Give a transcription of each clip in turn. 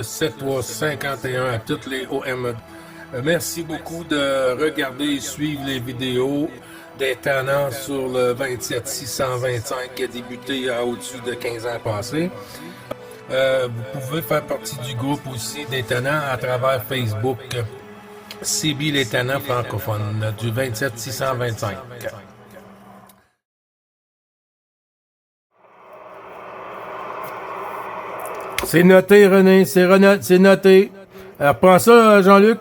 7351 à toutes les OME. Merci beaucoup de regarder et suivre les vidéos des tenants sur le 27625 qui a débuté au-dessus de 15 ans passés. Vous pouvez faire partie du groupe aussi des tenants à travers Facebook. CB les tenants francophones du 27625. C'est noté, René, c'est noté. Alors, prends ça, Jean-Luc.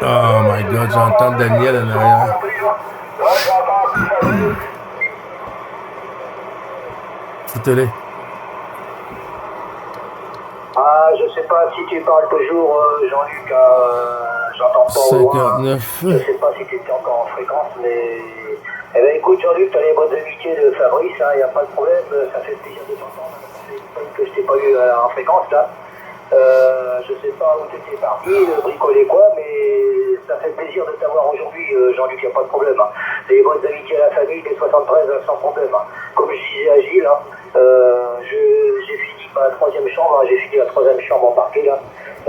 Oh my God, j'entends Daniel en arrière. Écoutez-les. Je sais pas si tu parles toujours, Jean-Luc, j'entends pas au loin. Je sais pas si tu étais encore en fréquence, mais... Eh ben écoute, Jean-Luc, t'as les bonnes amitiés de Fabrice, hein, y a pas de problème, ça fait plaisir de t'entendre. Ça fait que je t'ai pas eu en fréquence, là. Je sais pas où t'étais parti, bricoler quoi, mais ça fait plaisir de t'avoir aujourd'hui, Jean-Luc, y a pas de problème. Hein. Les bonnes amitiés à la famille, des 73, sans problème. Hein. Comme je disais à Gilles, hein, j'ai fini ma troisième chambre, hein, j'ai fini la troisième chambre embarquée, là.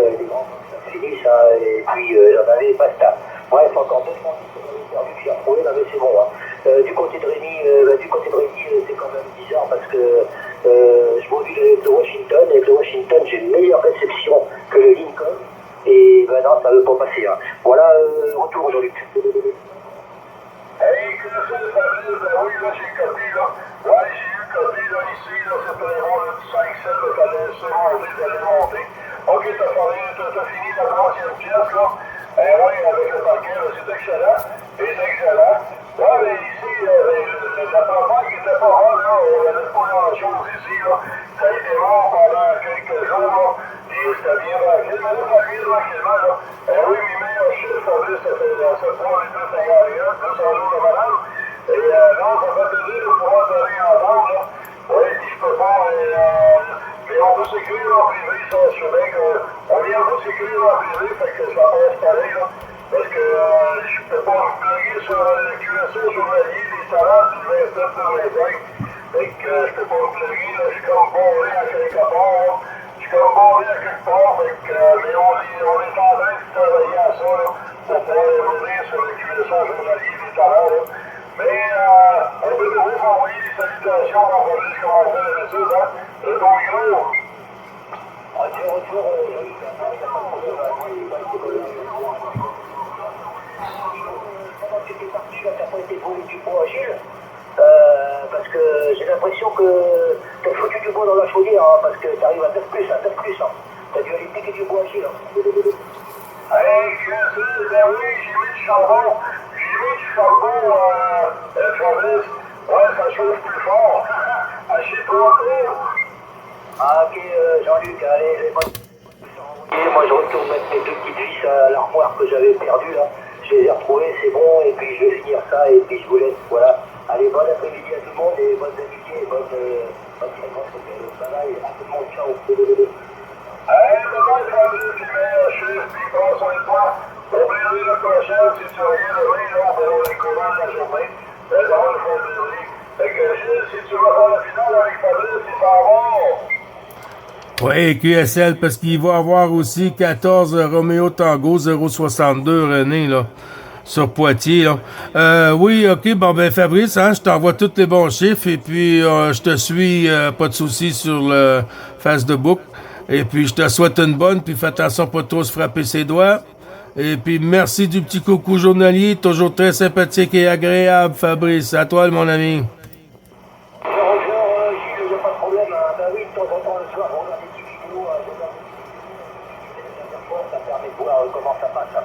Les grands, ça finit, ça, et puis j'en avais basta. Bref, encore 2 fois, perdu, j'ai retrouvé, là, mais c'est bon. Hein. Du côté de Rémi, c'est quand même bizarre parce que je m'ennuie avec le Washington. Avec le Washington, j'ai une meilleure réception que le Lincoln. Et ben non, ça ne veut pas passer. Hein. Voilà, retour Jean-Luc. Hey, que ça, Fabrice, ben oui, là, j'ai copié, là. Ouais, j'ai eu copié, là, ici, là, c'est un rôle de 5, 7, là, fallait se monter, fallait monter. Ok, t'as fini ta troisième pièce, là. Oui, avec le parquet, là, c'est excellent. C'est excellent. Ouais, mais ici, l'appartement qui était pas rare, là, on n'avait pas grand-chose ici, là. Ça a été mort pendant quelques jours, là. Et c'était bien tranquille. Mais là, ça vient tranquillement, là. Oui, mes meilleurs chiffres, Fabrice, ça fait 7 mois, les 251, 200 jours de malade. Et non, ça fait plaisir de pouvoir te réentendre, là. Oui, puis je peux pas, mais on peut s'écrire en privé, ça, je sais bien qu'on vient pas s'écrire en privé, fait que ça passe pareil, là. Parce que je peux pas me plugger sur le QSO journalier des salaires du 27-25. Fait que je peux pas me plugger, là, je suis comme bourré à quelque part, là. Je suis comme bourré à quelque part, fait que, mais on est en train de travailler à ça, là, pour pouvoir revenir sur le QSO journalier des salaires, là. Mais on peut toujours m'envoyer des salutations quand on va juste commencer l'habitude, hein. Le bon gros. Retour, pendant que tu étais parti, là, t'as pas été brûlé du bois à Gilles. Parce que j'ai l'impression que t'as foutu du bois dans la chaudière, hein, parce que t'arrives à 9+, hein. T'as dû aller piquer du bois à Gilles. Hein. Hey, ben oui, j'ai mis du charbon. Fabrice. Ouais, ça chauffe plus fort. Achète-toi Ah, ok, Jean-Luc, allez, les bonnes. Moi, je retourne mettre mes 2 petites vis à l'armoire que j'avais perdues, là. Je les ai retrouvées, c'est bon, et puis je vais finir ça, et puis je vous laisse, voilà. Allez, bon après-midi à tout le monde, et bonnes amitiés, bonne fréquence, bye bye, à tout le monde, ciao. Hey, bye-bye, Fabrice, tu mets un chiffre, puis prends soin de toi. Au plaisir de prochaine, si tu reviens demain, là, on verra les courants de la journée. Ça va le faire plaisir. Fait que, Gilles, si tu veux faire la finale avec Fabrice, il s'en va. Oui, QSL, parce qu'il va avoir aussi 14 Roméo Tango 062, René, là, sur Poitiers, là. Oui, ok, bon, ben, Fabrice, hein, je t'envoie tous les bons chiffres, et puis je te suis, pas de soucis sur le Facebook. Et puis, je te souhaite une bonne, puis fais attention pas trop se frapper ses doigts. Et puis, merci du petit coucou journalier, toujours très sympathique et agréable, Fabrice. À toi, mon ami. Comment ça passe.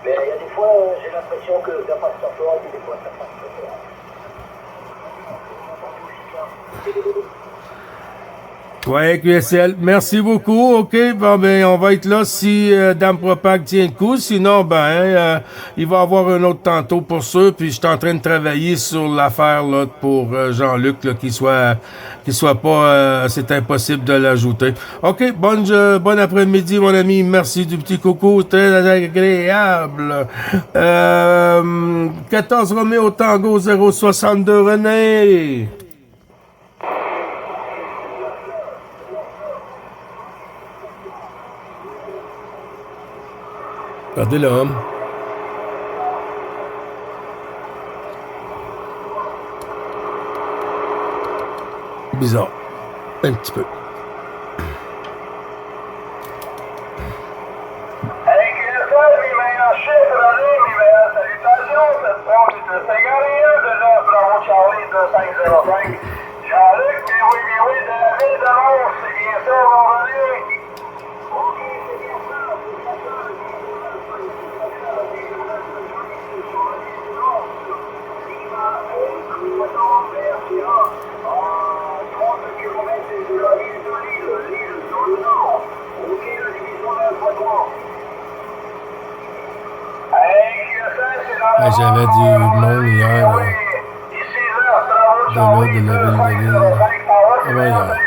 Mais il y a des fois, j'ai l'impression que ça passe pas fort, et des fois, ça passe pas fort. Ouais, QSL. Merci beaucoup. OK, bon, ben, on va être là si Dame Propag tient le coup. Sinon, ben, il va y avoir un autre tantôt pour ça. Puis, je suis en train de travailler sur l'affaire, là, pour Jean-Luc, là, qu'il soit pas, c'est impossible de l'ajouter. OK, bon après-midi, mon ami. Merci du petit coucou. Très agréable. 14 Roméo Tango 062 René. Regardez l'homme. Bizarre. Un petit peu. Charlie 2505. Jean-Luc, mais oui, de la ville de Mons, c'est bien ça, aujourd'hui? OK, c'est bien ça. J'avais du monde hier. De là, de la ville de l'île. Ah ben, hier.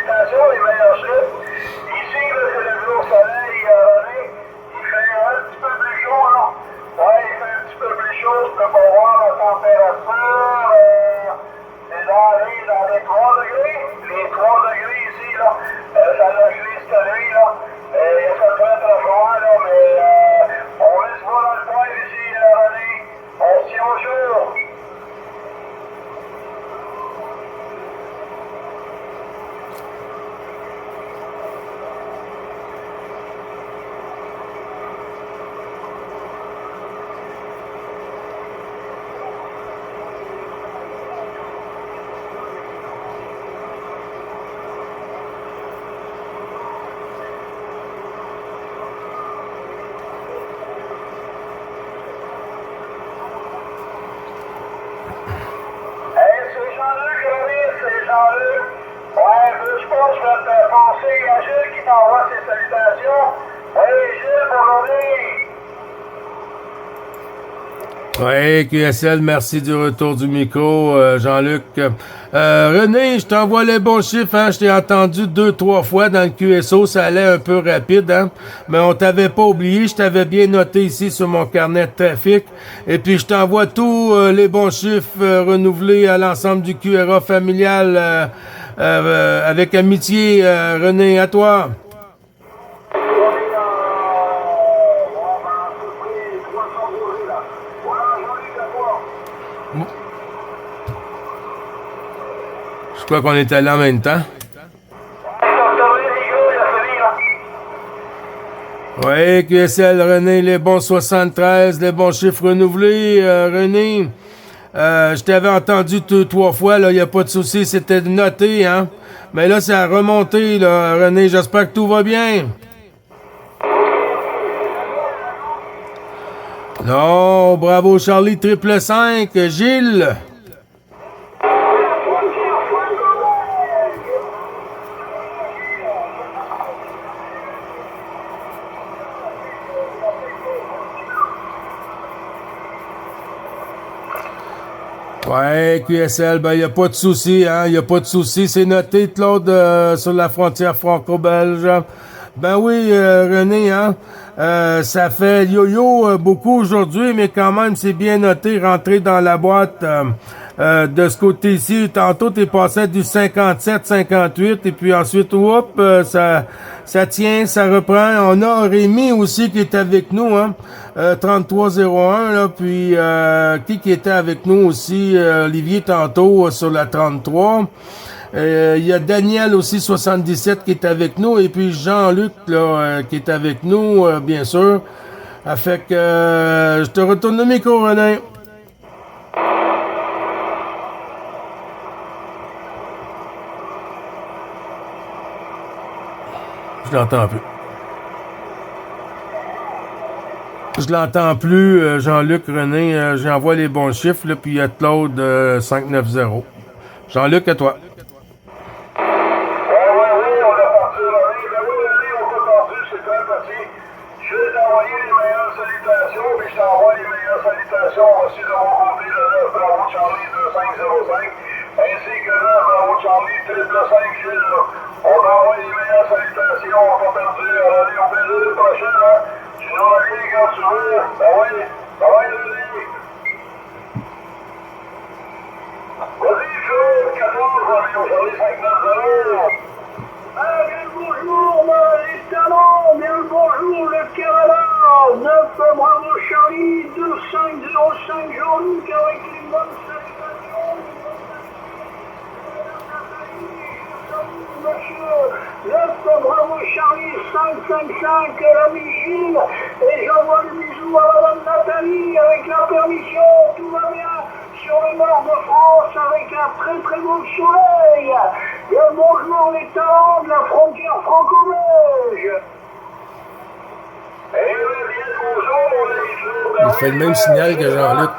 Oui, QSL, merci du retour du micro, Jean-Luc. René, je t'envoie les bons chiffres, hein? Je t'ai entendu 2-3 fois dans le QSO, ça allait un peu rapide, hein? Mais on t'avait pas oublié, je t'avais bien noté ici sur mon carnet de trafic. Et puis je t'envoie tous les bons chiffres renouvelés à l'ensemble du QRA familial avec amitié, René, à toi. Je crois qu'on est allé en même temps. Oui, QSL, René, les bons 73, les bons chiffres renouvelés. René, je t'avais entendu 2-3 fois, là, il n'y a pas de souci, c'était noté, hein. Mais là, ça a remonté, là, René, j'espère que tout va bien. Non, bravo Charlie, 555, Gilles. Ouais, QSL, ben, y a pas de souci, hein, y a pas de souci. C'est noté, Claude, sur la frontière franco-belge. Ben oui, René, hein, ça fait yo-yo beaucoup aujourd'hui, mais quand même, c'est bien noté, rentré dans la boîte, de ce côté-ci. Tantôt, t'es passé à du 57, 58, et puis ensuite, ça tient, ça reprend. On a Rémi aussi qui est avec nous, hein, 3301, là, puis qui était avec nous aussi, Olivier tantôt sur la 33. Il y a Daniel aussi 77 qui est avec nous, et puis Jean-Luc là qui est avec nous, bien sûr. Fait que je te retourne le micro, René. Je l'entends plus. Je l'entends plus, Jean-Luc, René. J'envoie les bons chiffres, là, puis il y a Claude 590. Jean-Luc, à toi. Aussi de mon côté, le 9 Bravo Charlie 2505, ainsi que le 9 Bravo Charlie 555 Gilles. On t'envoie les meilleures salutations, on t'a perdu à l'année au plaisir de prochaine, hein. Tu nous reviens quand tu veux. Ben oui, ça va être René. Vas-y, Jules, 14 Bravo Charlie 590. Bien le bonjour, les talons, bien le bonjour, le Canada. 9, bravo Charlie, 2505 Jean-Luc avec les bonnes salutations. Monsieur, 9, bravo Charlie, 555 l'ami Gilles, et j'envoie le bisou à madame Nathalie avec la permission, tout va bien sur le nord de France avec un très très beau soleil. Le bonjour les talents de la frontière franco-belge. Il fait le même signal que Jean-Luc.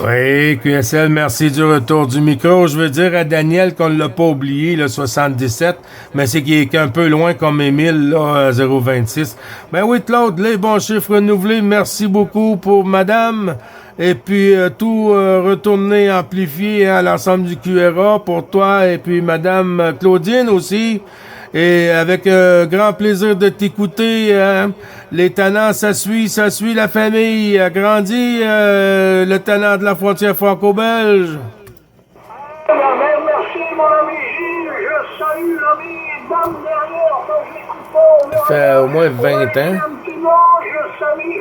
Oui, QSL, merci du retour du micro. Je veux dire à Daniel qu'on ne l'a pas oublié, le 77, mais c'est qu'il est un peu loin comme Émile, là, à 026. Ben oui, Claude, les bons chiffres renouvelés, merci beaucoup pour madame. Et puis, tout retourner amplifié à l'ensemble du QRA pour toi et puis madame Claudine aussi. Et avec grand plaisir de t'écouter. Les talents, ça suit la famille. Grandit le talent de la frontière franco-belge. Merci mon ami Gilles, je salue l'ami dame derrière, je l'écoute pas. Ça fait au moins 20 ans.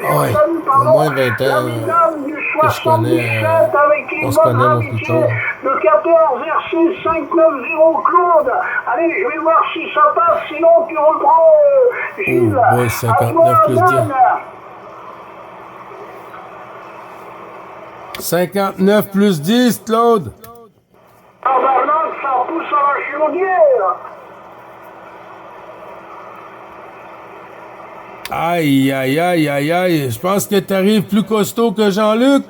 Oui, au moins 20 ans que je connais. On se connaît, mon plutôt. Le 14 RC 590 Claude. Allez, je vais voir si ça passe, sinon tu reprends Gilles. Oh, oui, 59 plus 10. 59 plus 10, Claude. Ah ben non, ça pousse à la chaudière. Aïe, aïe, aïe, aïe, aïe. Je pense que t'arrives plus costaud que Jean-Luc.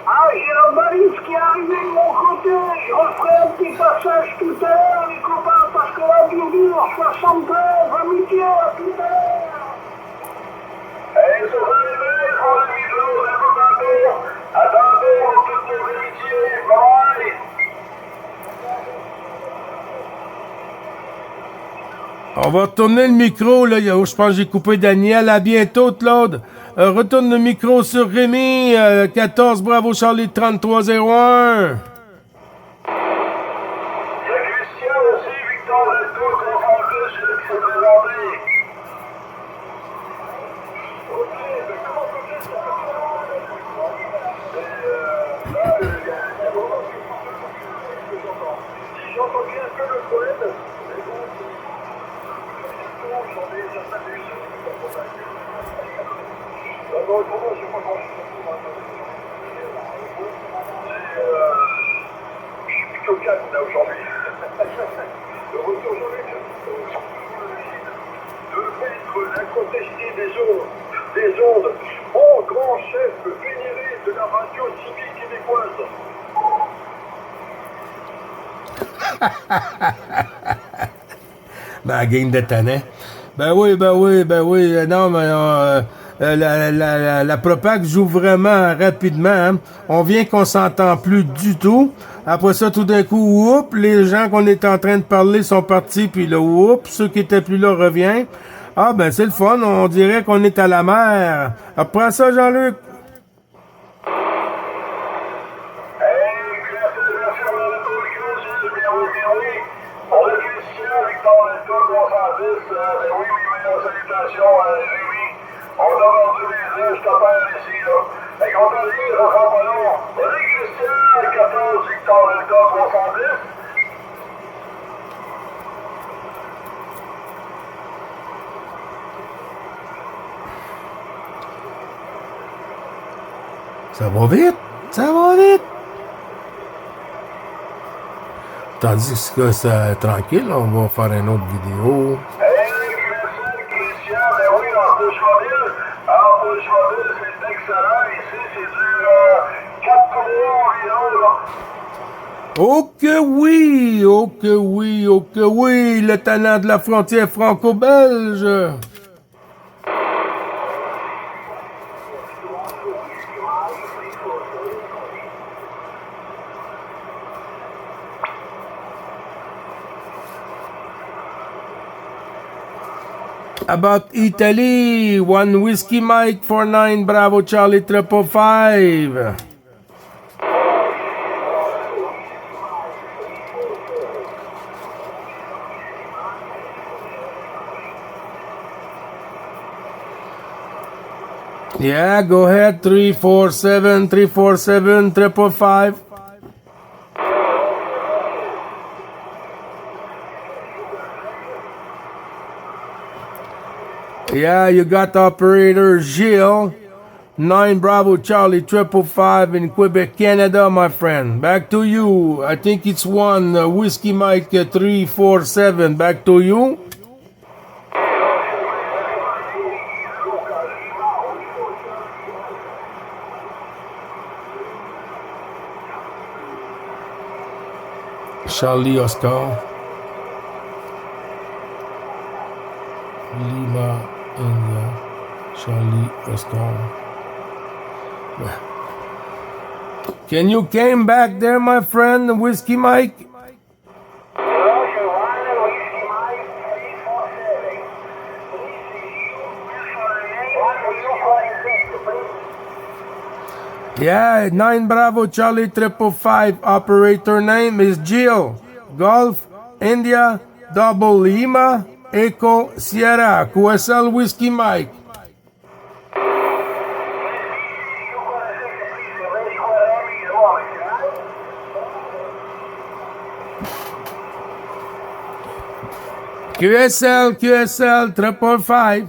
Ah, j'ai la balise qui est arrivée de mon côté. Je referai un petit passage tout à l'heure, les copains, parce que la dure 73, amitié, à tout à l'heure. Et ça va arriver, mon ami Claude, un peu tantôt. Attendez, toutes nos amitiés, bye. On va retourner le micro, là. Je pense que j'ai coupé Daniel. À bientôt, Claude. Retourne le micro sur Rémi. 14, bravo Charlie, 3301. Des ondes, oh grand chef vénéré de la radio civique québécoise. La gang de Tanet. Ben oui. Non, mais la propague joue vraiment rapidement. Hein. On vient qu'on s'entend plus du tout. Après ça, tout d'un coup, oups, les gens qu'on était en train de parler sont partis, puis là, oups, ceux qui étaient plus là reviennent. Ah, ben c'est le fun, on dirait qu'on est à la mer. Après ça, Jean-Luc. Ça va vite! Ça va vite! Tandis que c'est tranquille, on va faire une autre vidéo. Christian, ben oui, en Boucherville, c'est excellent. Ici, c'est du 4 coureurs là. Oh que oui! Oh que oui! Oh que oui! Le talent de la frontière franco-belge! About Italy, 1 Whiskey Mike 49 Bravo Charlie 555. Yeah, go ahead, 347 347 555. Yeah, you got operator Gilles, 9 Bravo Charlie 555 in Quebec, Canada, my friend. Back to you. I think it's 1 Whiskey Mike 347. Back to you. Charlie Oscar. Lima, India, Charlie Oscar. Can you came back there, my friend, Whiskey Mike? Yeah, 9 Bravo Charlie 555. Operator name is Gio. Golf, India, Double Lima, Echo, Sierra, QSL Whiskey Mike. QSL 555.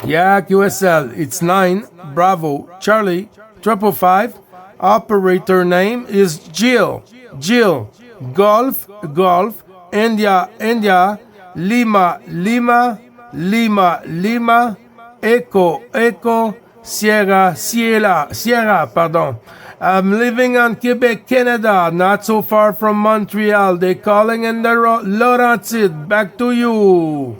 Yeah, QSL. It's 9 Bravo Charlie 555. Operator name is Jill. Jill. Golf. Golf. India. India. Lima. Lima. Lima. Lima. Echo. Echo. Sierra. Sierra. Sierra. Pardon. I'm living on Quebec, Canada, not so far from Montreal. They're calling in the Laurentide. Back to you.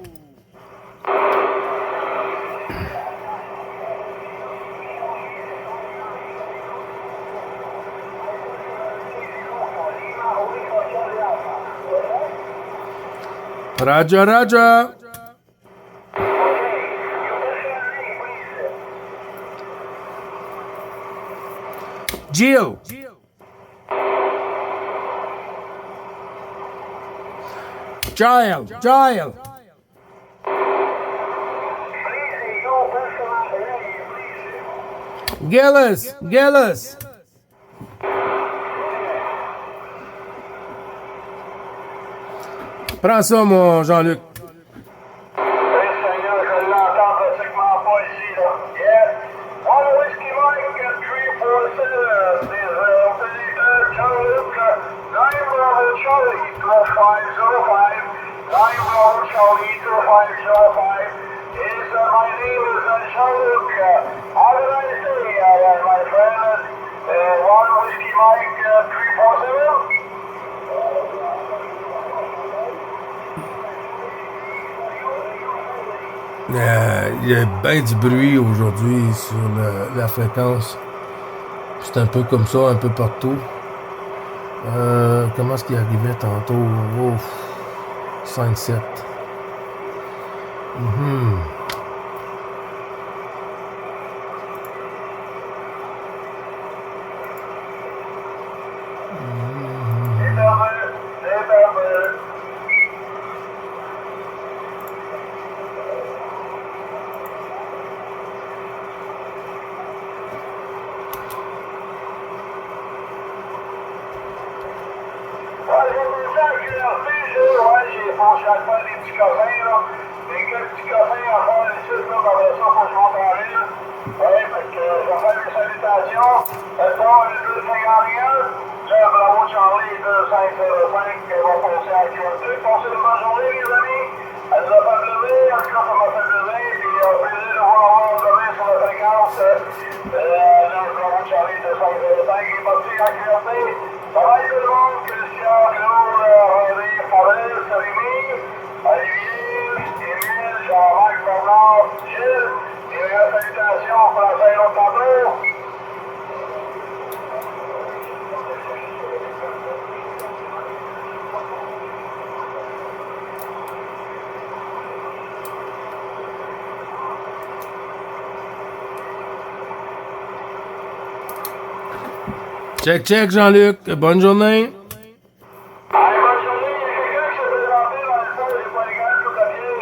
Raja, Raja. Jill. Giles. Giles. Gillis. Gillis. Prends ça, mon Jean-Luc. Il y a bien du bruit aujourd'hui sur la fréquence. C'est un peu comme ça, un peu partout. Comment est-ce qu'il arrivait tantôt? Oh, 5-7. commence à faire des petits copains, là. Des quelques petits copains à faire ici, là, après ça, faut que je monte en ville. Ouais, fait que je vais faire des salutations. D'abord, le 251. Là, bravo Charlie, 2505, qui vont passer à QRT. Passez une bonne journée, les amis. Elle nous a fait lever, en tout cas, ça m'a fait lever. Puis, plaisir de vous avoir demain sur la fréquence. Là, bravo Charlie, 2505, qui est parti à QRT. Bye tout le monde, Christian, Claude, René, Fabrice, Rémi, Olivier, Émile, Jean-Marc, Bernard, Gilles. Et salutations, Français et l'autre tantôt. Check, check, Jean-Luc. Bonne journée. Allez, bonne journée. Il y a quelqu'un qui s'est présenté dans le fond, j'ai pas les gars tout à pied.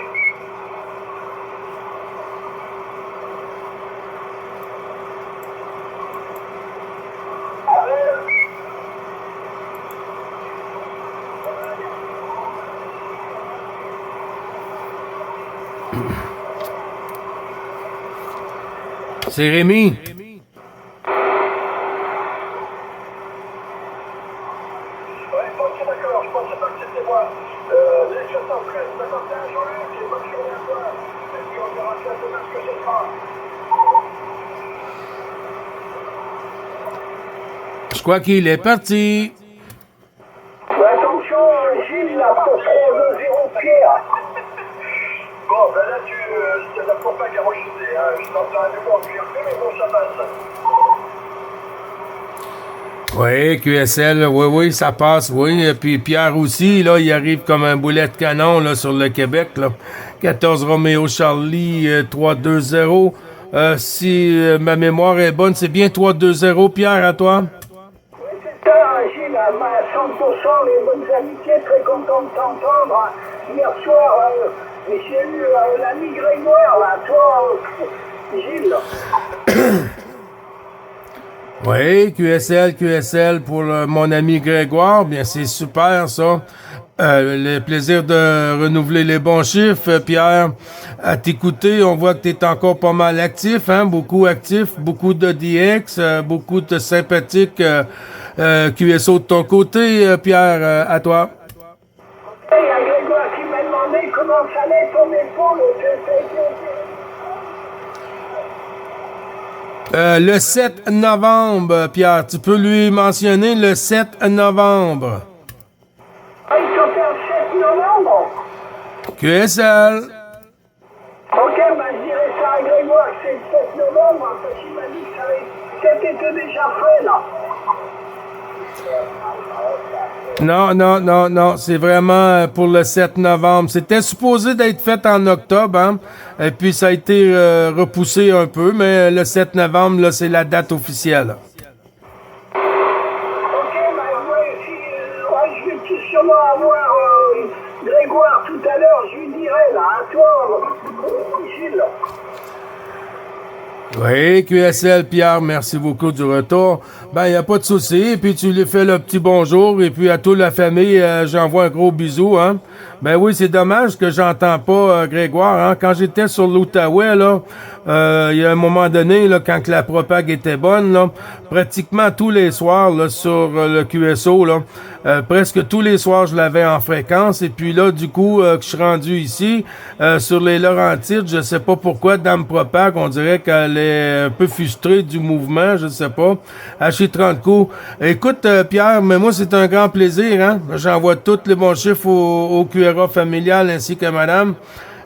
C'est Rémi. Je crois qu'il est parti. Attention, Gilles, là, pour 3-2-0 Pierre. Bon, ben là, c'est la propagande qui a rejeté, hein. Je t'entends du bon QRP, mais bon, ça passe. Oui, QSL, oui, ça passe, oui. Et puis Pierre aussi, là, il arrive comme un boulet de canon là, sur le Québec. Là. 14 Roméo Charlie, 3-2-0. Si ma mémoire est bonne, c'est bien 3-2-0, Pierre, à toi? Oui, c'est ça, Gilles, à 100%, les bonnes amitiés, très content de t'entendre. Hier soir, j'ai eu l'ami Grégoire, là, toi, Gilles. Oui, QSL pour mon ami Grégoire. Bien, c'est super, ça. Le plaisir de renouveler les bons chiffres, Pierre. À t'écouter, on voit que tu es encore pas mal actif, hein? Beaucoup actif, beaucoup de DX, beaucoup de sympathiques QSO de ton côté, Pierre, à toi. Il y a Grégoire qui m'a demandé comment ça allait ton épaule. Le 7 novembre, Pierre, tu peux lui mentionner le 7 novembre. Ah, il s'en fait le 7 novembre. QSL. Ok, ben je dirais ça à Grégoire que c'est le 7 novembre, parce qu'il m'a dit que c'était déjà fait, là. Non, c'est vraiment pour le 7 novembre. C'était supposé d'être fait en octobre, hein? Et puis ça a été repoussé un peu, mais le 7 novembre, là, c'est la date officielle. Ok, ben ouais, je vais tout sûrement avoir Grégoire tout à l'heure, je lui dirai, là, à toi, Gilles. Oui, QSL, Pierre, merci beaucoup du retour. Ben, y a pas de souci. Et puis, tu lui fais le petit bonjour. Et puis, à toute la famille, j'envoie un gros bisou, hein. Ben oui, c'est dommage que j'entends pas Grégoire, hein. Quand j'étais sur l'Outaouais, là, il y a un moment donné, là, quand la propague était bonne, là, pratiquement tous les soirs, là, sur le QSO, là, presque tous les soirs, je l'avais en fréquence. Et puis là, du coup, que je suis rendu ici, sur les Laurentides, je sais pas pourquoi, Dame Propague, on dirait qu'elle est un peu frustrée du mouvement, je sais pas. Haché 30 coups. Écoute, Pierre, mais moi, c'est un grand plaisir, hein. J'envoie tous les bons chiffres au QRA familial ainsi que madame.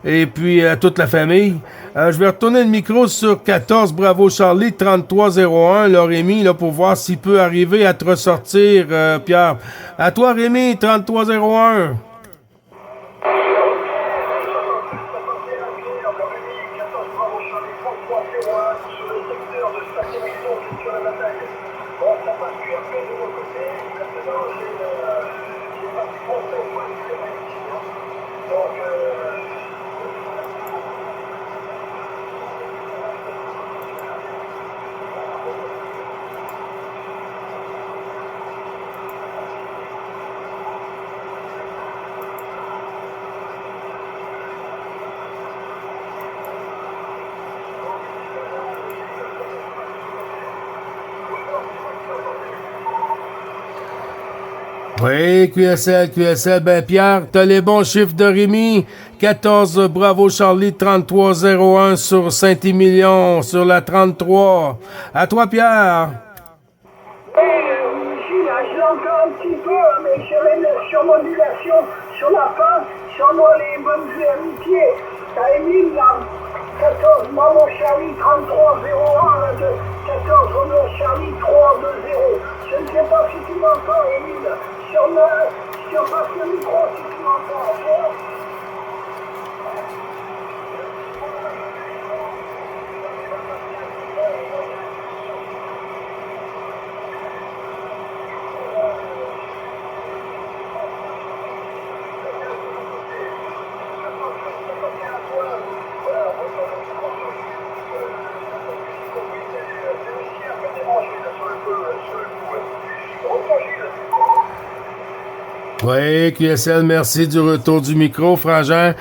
Et puis à toute la famille. Je vais retourner le micro sur 14 Bravo Charlie 3301, là, Rémi, là, pour voir s'il peut arriver à te ressortir, Pierre. À toi, Rémi, 3301. Oui, QSL. Ben, Pierre, t'as les bons chiffres de Rémi. 14, Bravo Charlie, 3301 sur Saint-Émilion, sur la 33. À toi, Pierre. Oui, Gilles, je l'entends un petit peu, mais j'ai une surmodulation sur la fin, sur moi les bonnes amitiés. T'as Émile, là, 14, Bravo Charlie, 3301, là, de 14, Romeo Charlie, 320. Je ne sais pas si tu m'entends, Émile. Sur passe le micro, si tu m'entends, ok? Oui, QSL, merci du retour du micro, Frangin.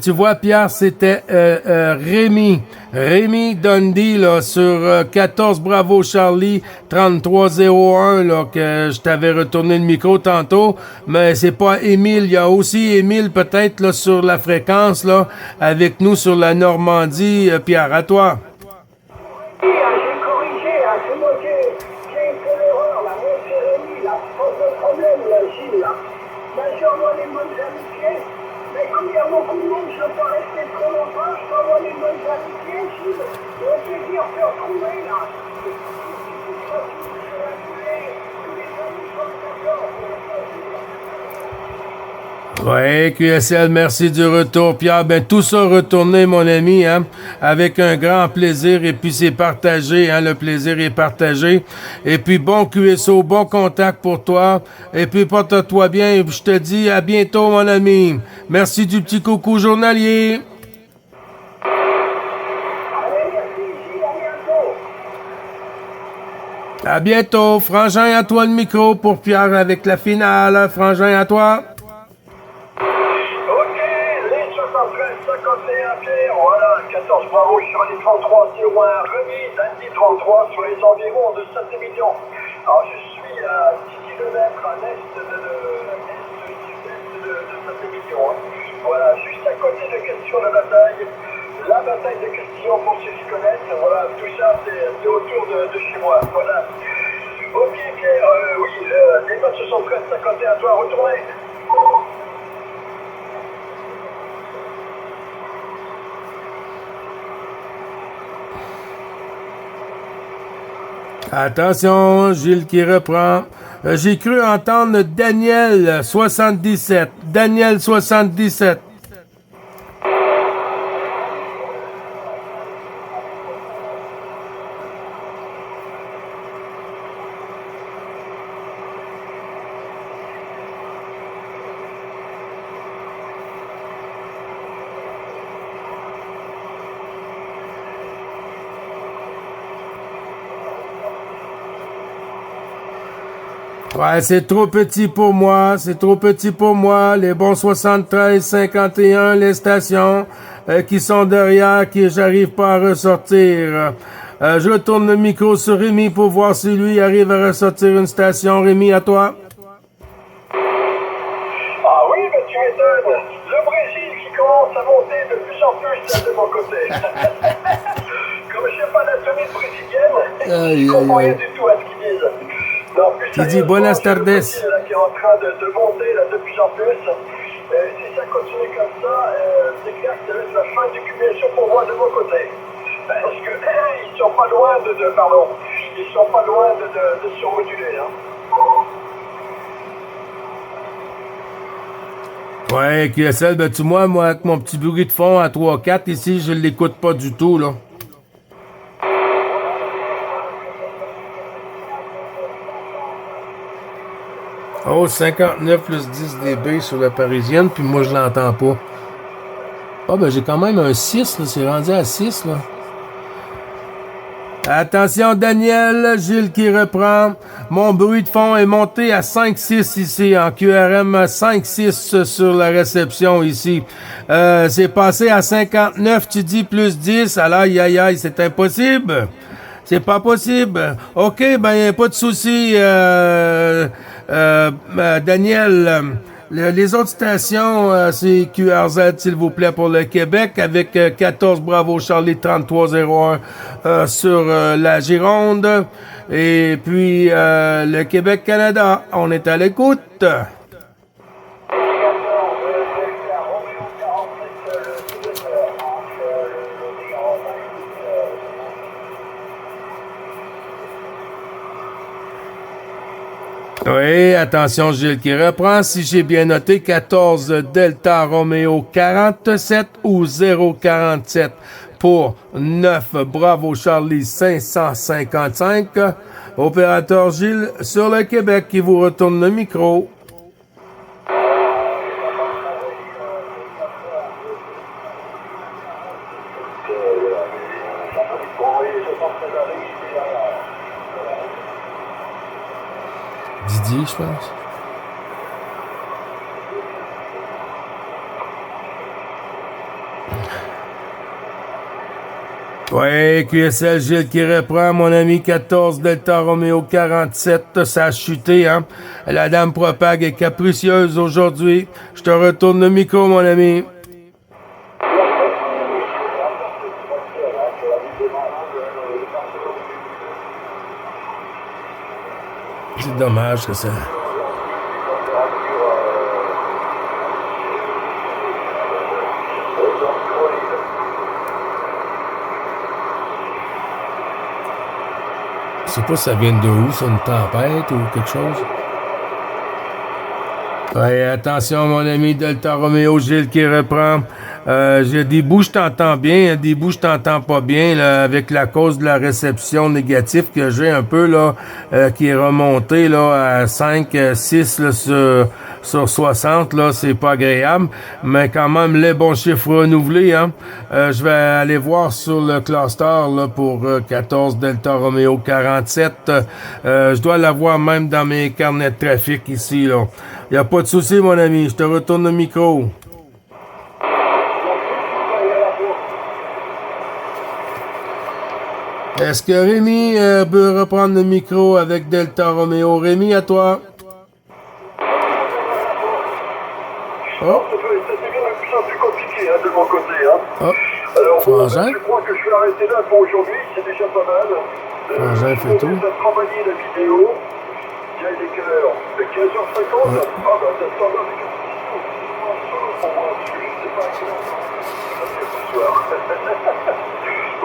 Tu vois, Pierre, c'était Rémi. Rémi Dundee, là, sur 14 Bravo Charlie 3301, là, que je t'avais retourné le micro tantôt. Mais c'est pas Émile. Il y a aussi Émile, peut-être, là, sur la fréquence, là, avec nous sur la Normandie. Pierre, à toi. J'ai corrigé, c'est moi qui ai fait l'erreur, là. Moi, c'est Rémi, là. Pas de problème, là, Gilles, là. J'envoie les bonnes amitiés, mais comme il y a beaucoup de monde, je ne peux pas rester trop longtemps, je t'envoie les bonnes amitiés, Gilles. Et au plaisir de te retrouver, là. Oui, QSL, merci du retour, Pierre. Ben, tout ça retourné, mon ami, hein, avec un grand plaisir, et puis c'est partagé, hein, le plaisir est partagé. Et puis, bon QSO, bon contact pour toi, et puis porte-toi bien, et je te dis à bientôt, mon ami. Merci du petit coucou journalier. À bientôt. Frangin, à toi le micro pour Pierre avec la finale. Frangin, à toi. Voilà, 14 Bravo sur les 3301, Remis, Dundee 33 sur les environs de Saint-Émilion. Alors je suis à 10 km à l'est de Saint-Émilion. Hein. Voilà, juste à côté de Question de bataille, la bataille de Question pour ceux qui connaissent. Voilà, tout ça c'est autour de chez moi. Voilà. Ok Pierre, oui, les notes se sont prêtes à côté à toi, retournez. Attention, Gilles qui reprend. J'ai cru entendre Daniel 77. Daniel 77. Ouais, c'est trop petit pour moi, Les bons 73, 51, les stations qui sont derrière, qui j'arrive pas à ressortir. Je retourne le micro sur Rémi pour voir si lui arrive à ressortir une station. Rémi, à toi. Ah oui, mais tu m'étonnes. Le Brésil qui commence à monter de plus en plus là, de mon côté. Comme je sais pas l'anatomie brésilienne, je comprends rien du tout à ce qu'ils disent. Non, plus qui dit buenas tardes. Là, qui est en train de monter là, de plus en plus. Si ça continue comme ça, c'est clair que ça va être la fin du cumulation pour moi de mon côté. Parce que ils sont pas loin de surmoduler. Hein. Ouais, QSL, ben tu moi, avec mon petit bruit de fond à 3-4 ici, je l'écoute pas du tout, là. Oh, 59 plus 10 dB sur la parisienne, puis moi, je l'entends pas. Ah, ben j'ai quand même un 6, là. C'est rendu à 6, là. Attention, Daniel, Gilles qui reprend. Mon bruit de fond est monté à 5-6 ici, en QRM 5-6 sur la réception ici. C'est passé à 59, tu dis plus 10, alors aïe, c'est impossible. C'est pas possible. OK, ben, pas de souci, Daniel. Les autres stations, c'est QRZ, s'il vous plaît, pour le Québec, avec 14 Bravo Charlie 3301 sur la Gironde. Et puis, le Québec-Canada, on est à l'écoute. Oui, attention, Gilles qui reprend. Si j'ai bien noté, 14 Delta Romeo 47 ou 047 pour 9 Bravo Charlie 555. Opérateur Gilles sur le Québec qui vous retourne le micro. Didier, je pense. Ouais, QSL Gilles qui reprend, mon ami 14 Delta Romeo 47, ça a chuté, hein. La dame propague est capricieuse aujourd'hui. Je te retourne le micro, mon ami. C'est dommage que ça... Je sais pas si ça vient de où, c'est une tempête ou quelque chose. Ouais, attention, mon ami Delta Romeo Gilles qui reprend. J'ai des bouts, je t'entends bien, des bouts, je t'entends pas bien, là, avec la cause de la réception négative que j'ai un peu, là, qui est remontée, là, à 5, 6, là, sur 60, là, c'est pas agréable, mais quand même, les bons chiffres renouvelés, hein. Je vais aller voir sur le cluster, là, pour 14 Delta Romeo 47. Je dois l'avoir même dans mes carnets de trafic ici, là. Y a pas de souci, mon ami, je te retourne le micro. Est-ce que Rémi peut reprendre le micro avec Delta Romeo? Rémi, à toi. Oh. Ça devient de plus en plus compliqué, hein, de mon côté. Hein. Oh. Alors, Frangin? je crois que je vais arrêter là pour aujourd'hui, c'est déjà pas mal. Frangin fait tout. Je vais travailler la vidéo. Tiens, il est quelle heure? 15h50? Ouais. Ah bah ça sera avec un petit solo pour moi, parce que je sais pas à quelle heure ça va faire ce soir.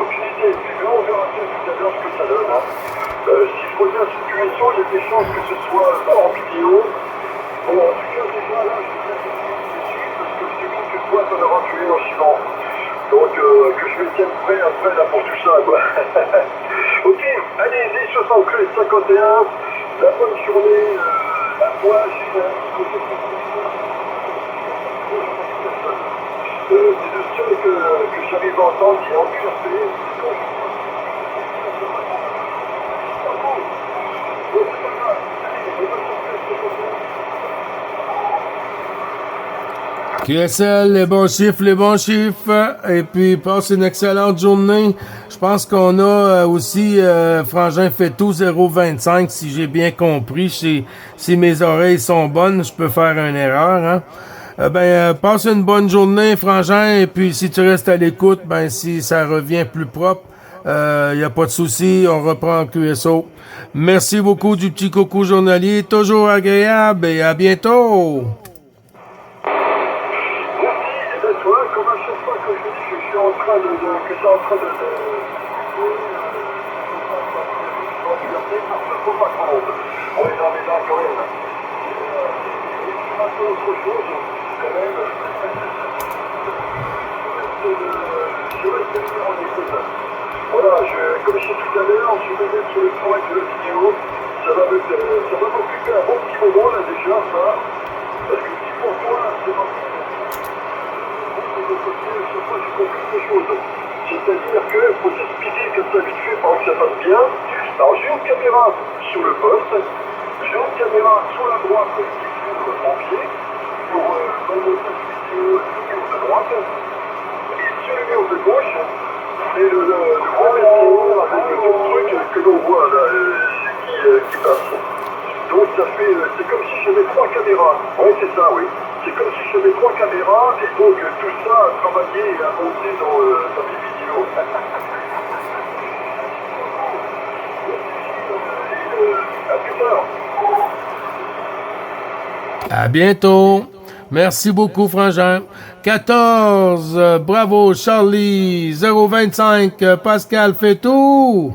Aucune idée, puis on verra bien tout à l'heure ce que ça donne. Hein. Si je reviens à cette situation, il y a des chances que ce soit en vidéo. Bon, en tout cas, déjà là, je vais être dessus, parce que je sais bien que toi, ça aura tué en suivant. Donc, que je vais être prêt après là pour tout ça, quoi. Ok, allez, 10 73 51. La bonne journée, la moi, j'ai c'est le seul que j'arrive à entendre qui est en QRP. QSL, les bons chiffres, et puis passe une excellente journée. Je pense qu'on a aussi Frangin fait tout 0,25 si j'ai bien compris. Si mes oreilles sont bonnes, je peux faire une erreur. Hein? Passe une bonne journée, Frangin, et puis si tu restes à l'écoute, si ça revient plus propre, y a pas de souci, on reprend en QSO. Merci beaucoup du petit coucou journalier, toujours agréable, et à bientôt. Voilà, comme je disais tout à l'heure, je vais mettre sur le travail de la vidéo. Ça va m'occuper un bon petit moment là déjà, ça. Parce que si pour toi, c'est pas chaque fois j'ai compris des choses. C'est-à-dire qu'il faut s'expliquer comme ça vite fait pour que ça passe bien. Alors j'ai une caméra sur le poste, j'ai une caméra sur la droite qui filme mon pied pour dans le montage vidéo le numéro de droite et sur le numéro de gauche, C'est le gros météo avec le truc que l'on voit là, qui passe. Donc ça fait, c'est comme si j'avais 3 caméras. Oui, c'est ça, oui. C'est comme si j'avais 3 caméras et donc tout ça a travaillé et a monté dans mes vidéos. À plus tard. À bientôt. Merci beaucoup, Frangin. 14, bravo, Charlie. 025, Pascal Fétou.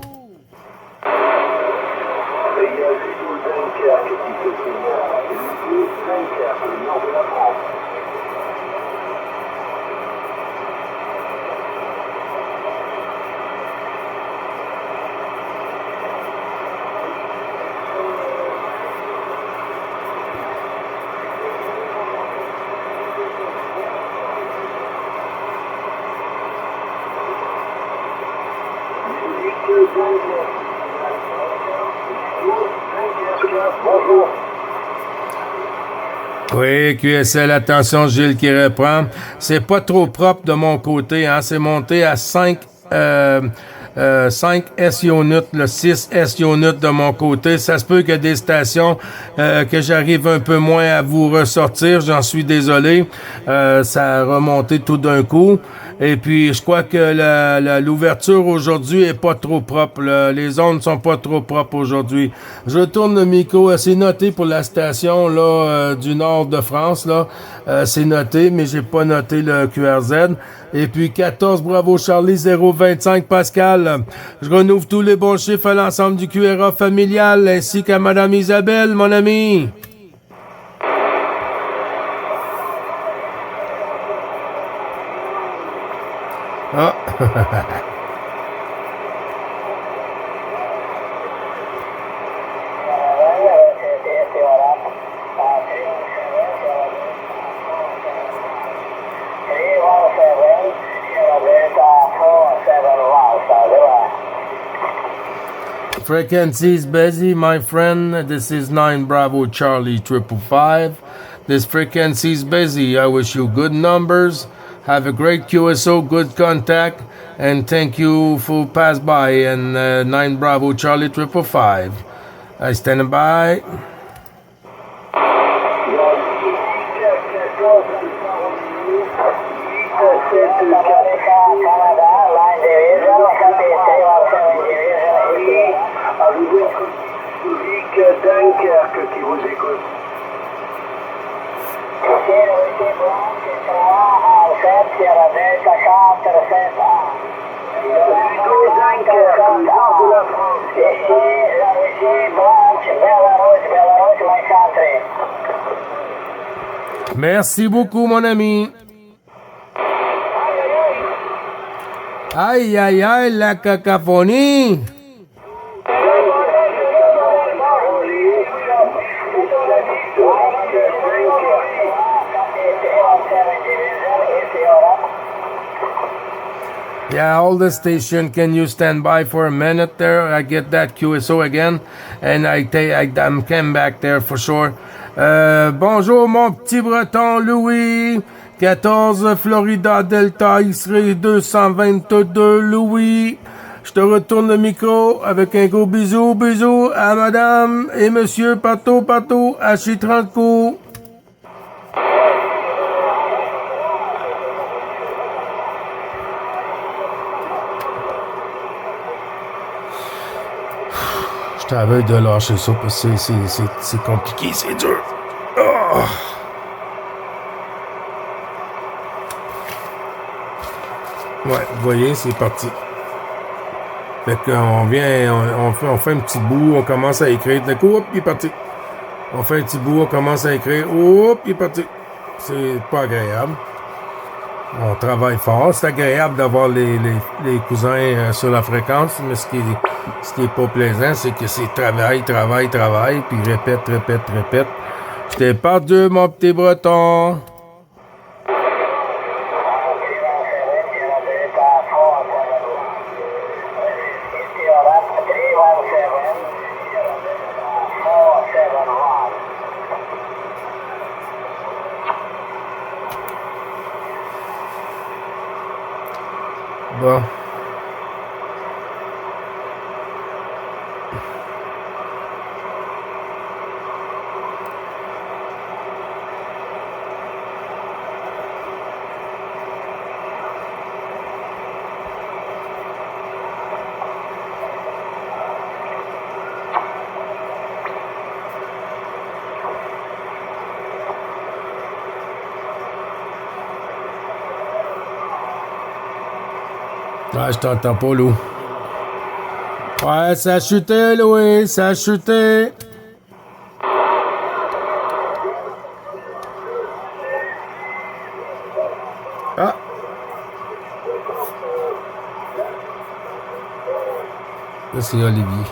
Bonjour. Oui, QSL, attention, Gilles qui reprend. C'est pas trop propre de mon côté, hein. C'est monté à 5 SI-units, le 6 SI-units de mon côté. Ça se peut qu'il y ait des stations que j'arrive un peu moins à vous ressortir. J'en suis désolé. Ça a remonté tout d'un coup. Et puis, je crois que l'ouverture aujourd'hui est pas trop propre. Les ondes sont pas trop propres aujourd'hui. Je tourne le micro. C'est noté pour la station là du nord de France. Là, c'est noté, mais j'ai pas noté le QRZ. Et puis 14, bravo Charlie, 025 Pascal. Je renouvelle tous les bons chiffres à l'ensemble du QRA familial, ainsi qu'à Madame Isabelle, mon ami. Ah. Frequency is busy, my friend. This is 9 Bravo Charlie 555. This frequency is busy. I wish you good numbers. Have a great QSO, good contact, and thank you for pass by. And 9 Bravo Charlie 555. I stand by. Dunkerque qui vous écoute. Merci beaucoup, mon ami. Aïe, aïe, aïe, la cacophonie. Yeah, all the station. Can you stand by for a minute there? I get that QSO again, and I'm came back there for sure. Bonjour mon petit breton Louis. 14 Florida Delta X-Ray 222 Louis. Je te retourne le micro avec un gros bisou à madame et monsieur partout à Chitranco. Je t'avais de lâcher ça parce que c'est compliqué, c'est dur. Oh. Ouais, vous voyez, c'est parti. Fait qu'on vient, on fait un petit bout, on commence à écrire. D'un coup, hop, il est parti. On fait un petit bout, on commence à écrire. Hop, il est parti. C'est pas agréable. On travaille fort. C'est agréable d'avoir les cousins sur la fréquence, mais ce qui est pas plaisant, c'est que c'est travail, puis répète. Je t'ai perdu, mon petit breton. Bon. Ouais, je t'entends pas, Lou. Ouais, ça a chuté, Louis, ça a chuté. Ah. Ça, c'est Olivier.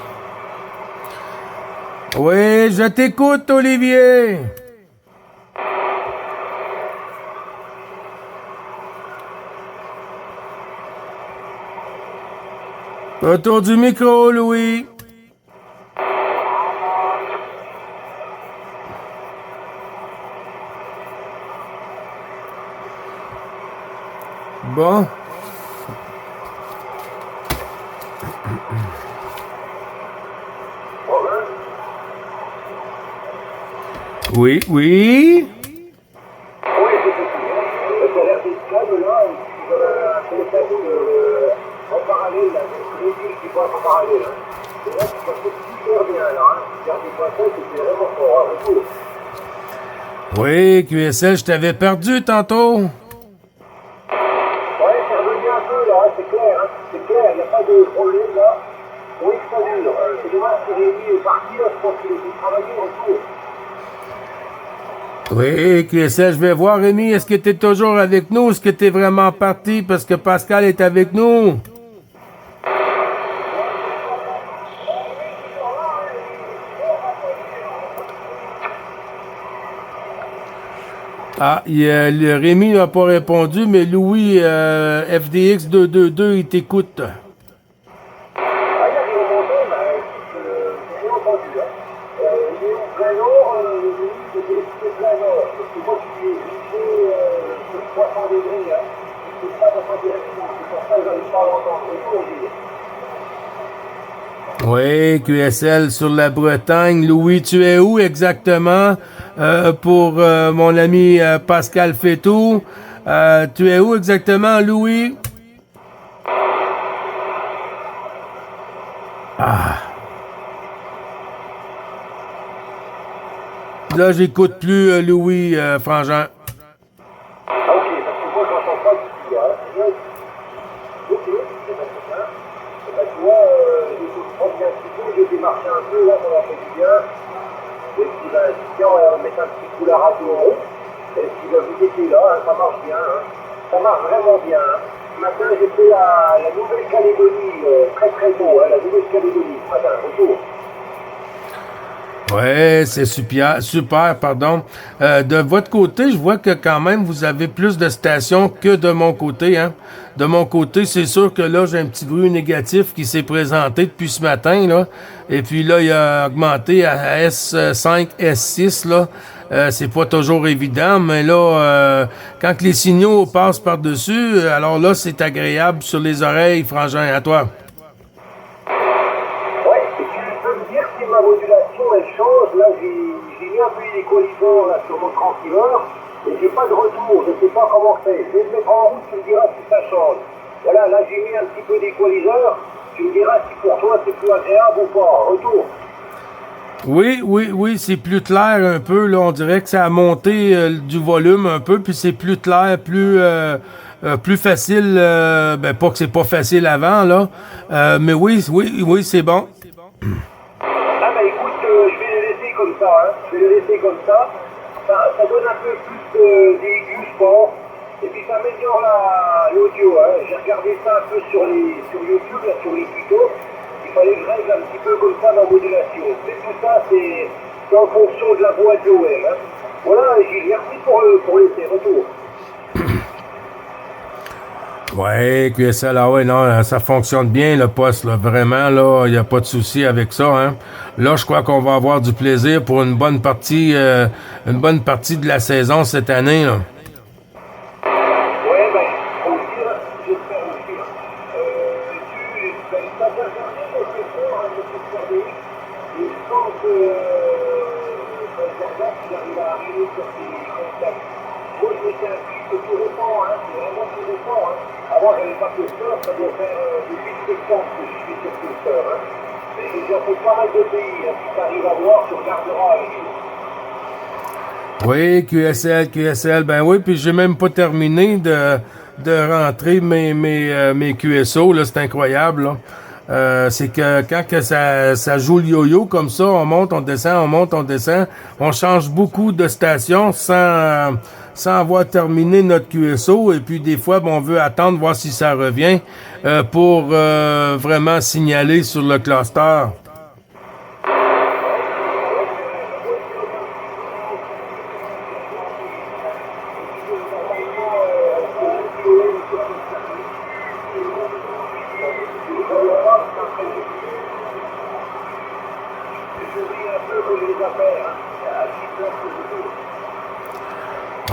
Oui, je t'écoute, Olivier. Autour du micro, Louis. Bon. Oui, oui. Oui, QSL, je t'avais perdu tantôt. Ouais, c'est revenu un peu là, c'est clair, hein. C'est clair, il n'y a pas de problème là. Oui, ça dure. C'est dommage que Rémi est parti là, je pense qu'il est travailler autour. Oui, QSL, je vais voir, Rémi, est-ce que tu es toujours avec nous? Est-ce que tu es vraiment parti parce que Pascal est avec nous? Ah, le Rémi n'a pas répondu, mais Louis, FDX 222, il t'écoute. Oui, QSL sur la Bretagne. Louis, tu es où exactement? Pour mon ami Pascal Fétou. Tu es où exactement, Louis? Ah. Là, j'écoute plus Louis, Frangin. Marcher un peu, là, ça va faire du bien. Et puis, tiens, on va mettre un petit coup la radio en route. Et puis, vous étiez là, hein, ça marche bien. Hein. Ça marche vraiment bien. Hein. Ce matin, j'ai fait la Nouvelle-Calédonie, très très beau, hein, la Nouvelle-Calédonie, ce matin, retour. Ouais, c'est super, pardon. De votre côté, je vois que quand même vous avez plus de stations que de mon côté, hein. De mon côté, c'est sûr que là, j'ai un petit bruit négatif qui s'est présenté depuis ce matin, là. Et puis là, il a augmenté à S5, S6, là. C'est pas toujours évident, mais là, quand les signaux passent par-dessus, alors là, c'est agréable sur les oreilles, Frangin, à toi. Ma modulation elle change, là j'ai mis un peu l'équaliseur là sur mon transceiver et j'ai pas de retour, je sais pas comment c'est. Je vais le mettre en route, tu me diras si ça change. Voilà, là j'ai mis un petit peu d'équaliseur, tu me diras si pour toi c'est plus agréable ou pas. Retour. Oui, c'est plus clair un peu, là, on dirait que ça a monté du volume un peu, puis c'est plus clair, plus facile, ben pas que c'est pas facile avant, là, mais oui, c'est bon. Comme ça, hein. Je vais le laisser comme ça. Ça donne un peu plus d'aigus, je pense. Et puis ça améliore l'audio. Hein. J'ai regardé ça un peu sur YouTube, là, sur les tutos. Il fallait que je règle un petit peu comme ça ma modulation. Mais tout ça, c'est en fonction de la voix de Joël. Hein. Voilà, Gilles, merci pour l'essai. Retour. Ouais, QSL, ah ouais, non, ça fonctionne bien, le poste, là, vraiment, là, il n'y a pas de souci avec ça, hein. Là, je crois qu'on va avoir du plaisir pour une bonne partie de la saison cette année, là. Ouais, ben, faut dire, j'espère aussi, là. Ça va faire quelque chose, hein, et je pense que Jordan, il arrive à arriver sur ses contacts. Moi, je m'étais inscrit que tout récent, hein, c'est vraiment tout récent, hein. Avant, j'avais pas que ça doit faire depuis septembre que je suis sur Twitter. Hein. Mais j'ai déjà fait pas mal de pays. Hein. Si tu arrives à voir, tu regarderas avec nous. Oui, QSL, ben oui, puis j'ai même pas terminé de rentrer mes QSO, là, c'est incroyable, là. C'est que quand que ça joue le yo-yo comme ça, on monte, on descend, on monte, on descend, on change beaucoup de stations sans avoir terminé notre QSO, et puis des fois, on veut attendre, voir si ça revient, pour vraiment signaler sur le cluster.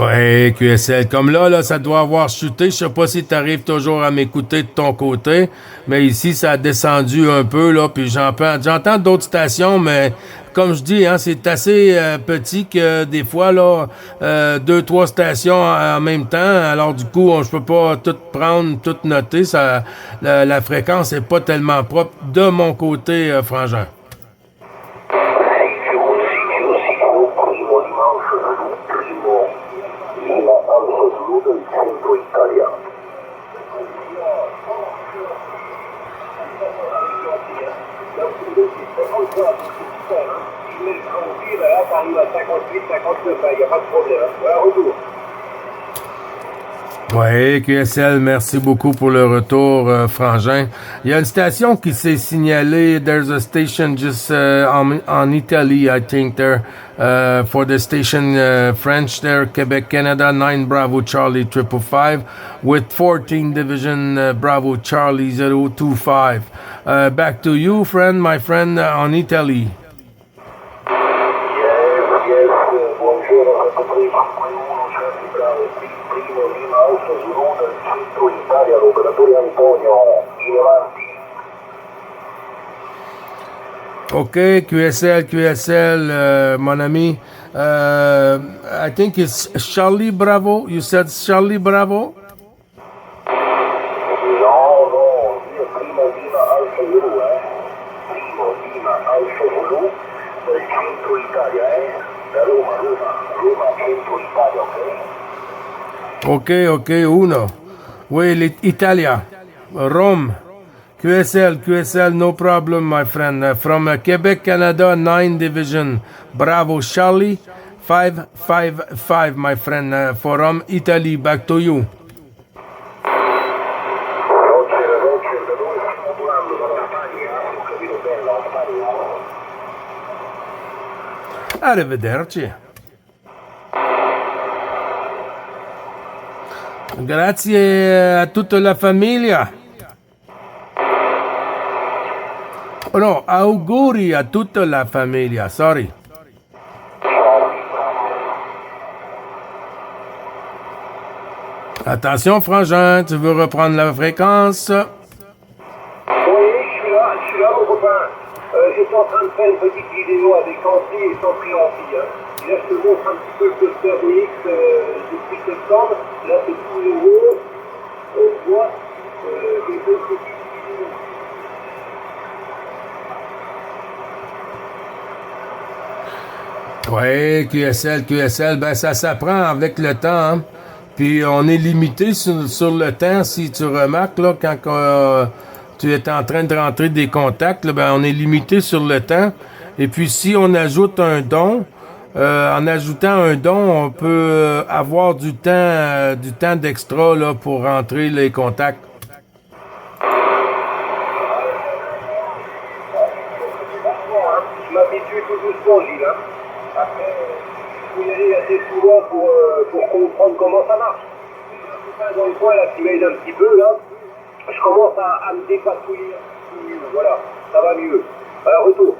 Ouais, QSL. Comme là, ça doit avoir chuté. Je sais pas si tu arrives toujours à m'écouter de ton côté, mais ici, ça a descendu un peu, là, puis j'entends d'autres stations, mais comme je dis, hein, c'est assez petit que des fois, là, 2-3 stations en même temps. Alors, du coup, je peux pas tout prendre, tout noter. La fréquence est pas tellement propre de mon côté, Frangin. Oui, QSL, merci beaucoup pour le retour, Frangin. Il y a une station qui s'est signalée. There's a station just on Italy, I think, there, for the station French there, Quebec, Canada, 9 Bravo Charlie 555, with 14 Division Bravo Charlie 025. Back to you, my friend, on Italy. Okay, QSL, mon ami. I think it's Charlie Bravo. You said Charlie Bravo? Ok, uno. Oui, l'Italia. Rome. QSL, no problem, my friend. From Quebec, Canada, 9 Division. Bravo, Charlie, 555, my friend. From Italy, back to you. Arrivederci. Grazie a tutta la famiglia. Oh no, auguri a tutta la famiglia, sorry. Attention, Frangin, tu veux reprendre la fréquence? Oui, je suis là, mon copain. J'étais en train de faire une petite vidéo avec Anti et son préampli. Là, je te montre un petit peu le cluster DX depuis septembre. Là, c'est tout nouveau. Tu vois, j'ai deux petites vidéos. Oui, QSL, ben ça s'apprend avec le temps, hein? Puis on est limité sur le temps, si tu remarques, là, quand tu es en train de rentrer des contacts, là, ben on est limité sur le temps. Et puis si on ajoute un don, en ajoutant un don, on peut avoir du temps d'extra là, pour rentrer les contacts. Je m'habitue tout doucement, Gilles. Après, il faut y aller assez souvent pour comprendre comment ça marche. Dans le coin, là, qui m'aide un petit peu, là, je commence à me dépatouiller. Voilà, ça va mieux. Alors, retour.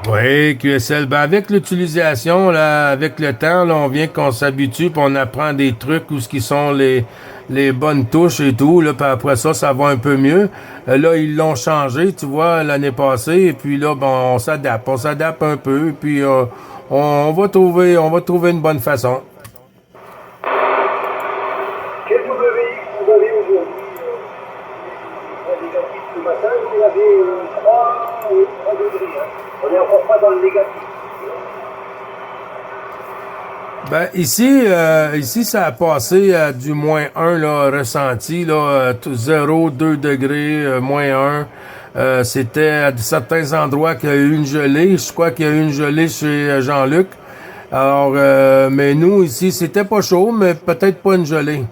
Oui, QSL, ben avec l'utilisation, là, avec le temps, là, on vient qu'on s'habitue, puis on apprend des trucs où ce qui sont les bonnes touches et tout, là, puis après ça va un peu mieux. Là, ils l'ont changé, tu vois, l'année passée, et puis là, bon, on s'adapte un peu, et puis on va trouver une bonne façon. Quel WX vous avez aujourd'hui? Négatif ce matin, vous avez 3 degrés, hein. On n'est encore pas dans le négatif. Ben, ici, ça a passé à du -1, là, ressenti, là, 0, 2 degrés, -1. C'était à certains endroits qu'il y a eu une gelée. Je crois qu'il y a eu une gelée chez Jean-Luc. Alors, mais nous, ici, c'était pas chaud, mais peut-être pas une gelée.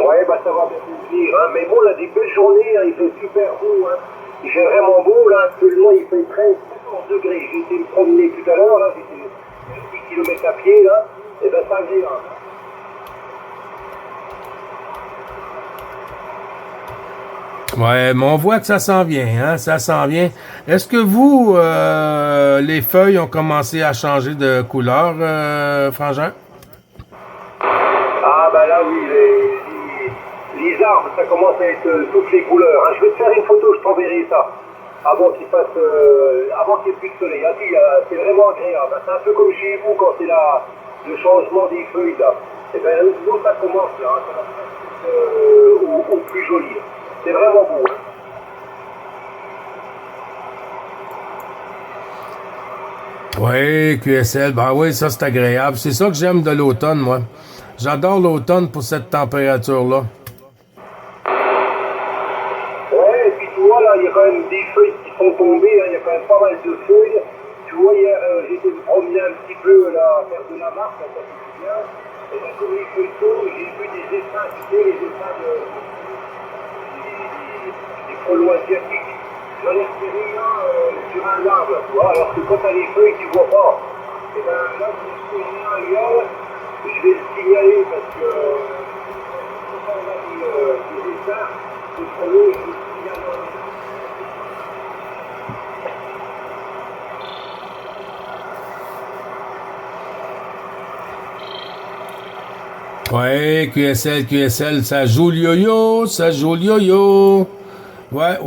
Ouais, bah ça va bien venir, hein. Mais bon, là, des belles journées, hein, il fait super beau, hein. Il fait vraiment beau, là, actuellement, il fait 13-14 degrés. J'ai été me promener tout à l'heure, là, j'étais 10 km à pied, là, et ben ça vient, hein. Ouais, mais on voit que ça s'en vient, hein, ça s'en vient. Est-ce que vous, les feuilles ont commencé à changer de couleur, Frangin? Ah, bah là, oui, les arbres, ça commence à être toutes les couleurs, hein. Je vais te faire une photo, je t'enverrai ça. Avant qu'il fasse, avant qu'il n'y ait plus de soleil. Ah, si, c'est vraiment agréable. C'est un peu comme chez vous quand c'est le changement des feuilles, là. Et ben, nous, ça commence, là, hein. Ça va être au plus joli. C'est vraiment beau, hein. Oui, QSL, ben oui, ça c'est agréable. C'est ça que j'aime de l'automne, moi. J'adore l'automne pour cette température-là. Ouais, et puis tu vois, là, il y a quand même des feuilles qui sont tombées, hein. Il y a quand même pas mal de feuilles. Tu vois, hier, j'étais me promener un petit peu, là, à faire de la marque, là, ça fait bien. Et donc, comme les feuilles tombent, j'ai vu des essaims, tu sais, les essaims des frelons asiatiques. J'en ai repéré un sur un arbre, tu vois, alors que quand t'as les feuilles, tu vois pas. Et ben là, j'ai repéré un lion, je vais le signaler parce que quand on a des essaims, les frelons, je le signale. Ouais, QSL, ça joue le yo-yo, ça joue le yo-yo. Ouais.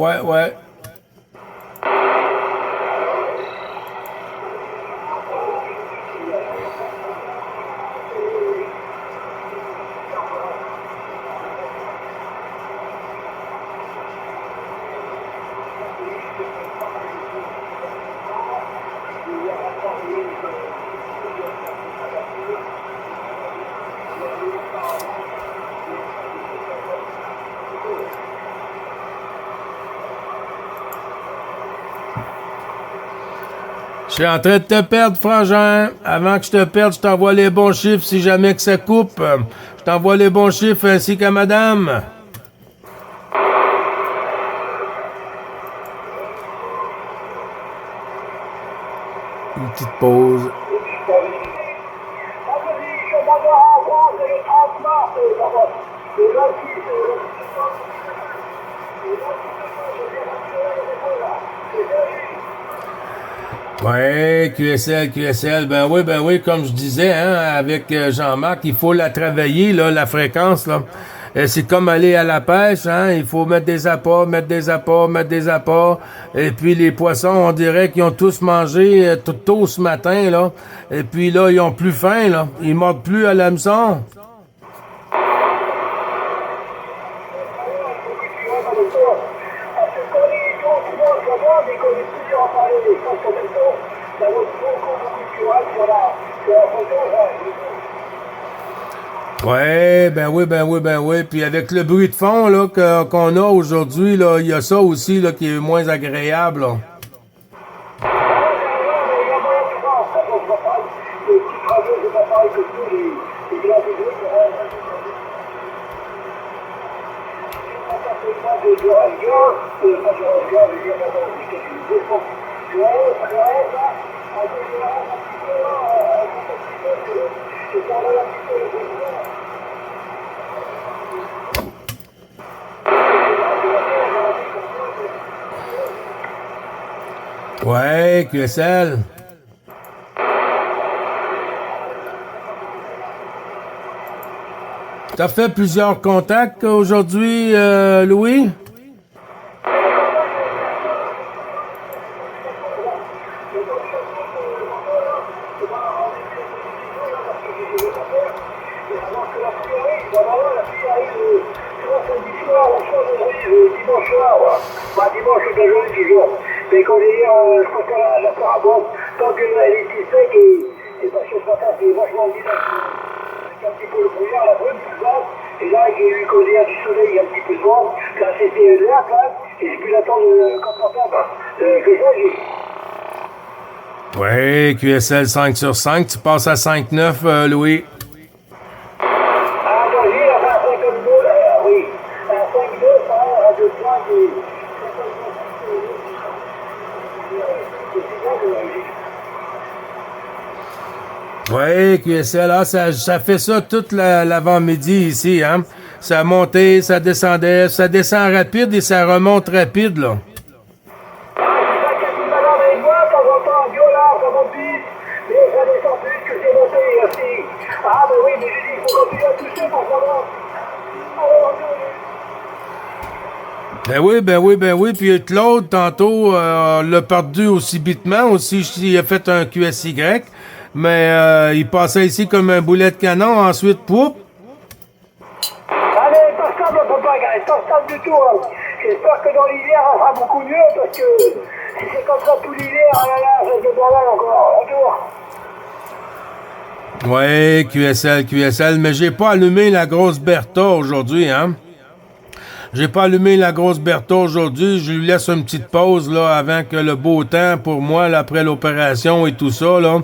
Je suis en train de te perdre, Frangin. Avant que je te perde, je t'envoie les bons chiffres si jamais que ça coupe. Je t'envoie les bons chiffres ainsi qu'à madame. Une petite pause. Ouais, QSL, ben oui, comme je disais, hein, avec Jean-Marc, il faut la travailler, là, la fréquence, là. C'est comme aller à la pêche, hein, il faut mettre des appâts, et puis les poissons, on dirait qu'ils ont tous mangé tout tôt ce matin, là, et puis là, ils ont plus faim, là, ils mordent plus à l'hameçon. Ouais, ben oui. Puis avec le bruit de fond là qu'on a aujourd'hui, là, il y a ça aussi là qui est moins agréable. Là. Ouais, QSL. T'as fait plusieurs contacts aujourd'hui, Louis? Dimanche, de journée toujours. Mais quand j'ai la parabole, tant qu'elle était sec, Et parce que ce matin, c'est vachement vite avec un petit peu le brouillard, la brume, tout ça. Et là, j'ai eu qu'au du soleil, il y a un petit peu de vent. Là, c'était là, là. Et j'ai pu l'attendre quand on entend. Que ça, j'ai... Ouais, QSL 5 sur 5, tu passes à 5-9, Louis. Ah, donc j'ai à 5,2, oui. À 5,2, ça a 2 points de... Oui, QSL, là, ça fait ça toute l'avant-midi ici, hein. Ça montait, ça descendait, ça descend rapide et ça remonte rapide, là. Ah, c'est ça qui a dit madame avec moi, de temps en temps, violent, ça monte vite, mais ça descend plus que c'est monté aussi. Ah, mais oui, mais j'ai dit, il faut continuer à toucher pour savoir. Ben oui, puis Claude, tantôt, l'a perdu aussi bitement, aussi, il a fait un QSY, mais il passait ici comme un boulet de canon, ensuite, poup. Allez, pas stable, papa, gars, pas stable du tout. Hein. J'espère que dans l'hiver, ça sera beaucoup mieux, parce que si c'est comme ça tout l'hiver, ah là là, ça se mal encore, retour. Ouais, QSL, mais j'ai pas allumé la grosse Bertha aujourd'hui, hein. J'ai pas allumé la grosse Bertha aujourd'hui. Je lui laisse une petite pause là avant que le beau temps pour moi là, après l'opération et tout ça là,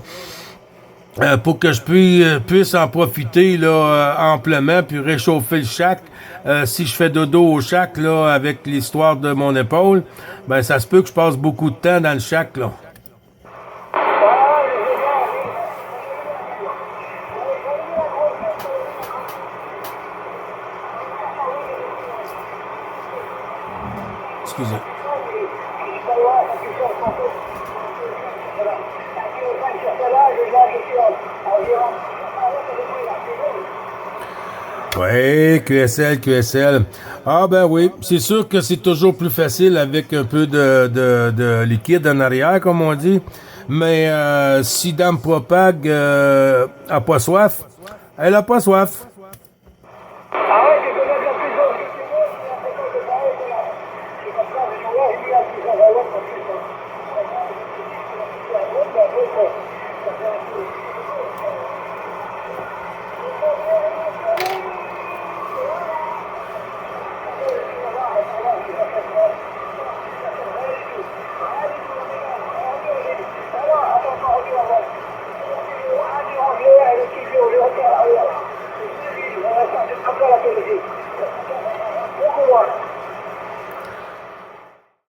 pour que je puisse en profiter là amplement puis réchauffer le shack. Si je fais dodo au shack là avec l'histoire de mon épaule, ben ça se peut que je passe beaucoup de temps dans le shack là. Excusez. Oui, QSL. Ah ben oui, c'est sûr que c'est toujours plus facile avec un peu de liquide en arrière, comme on dit. Mais si Dame Propag a pas soif, elle a pas soif.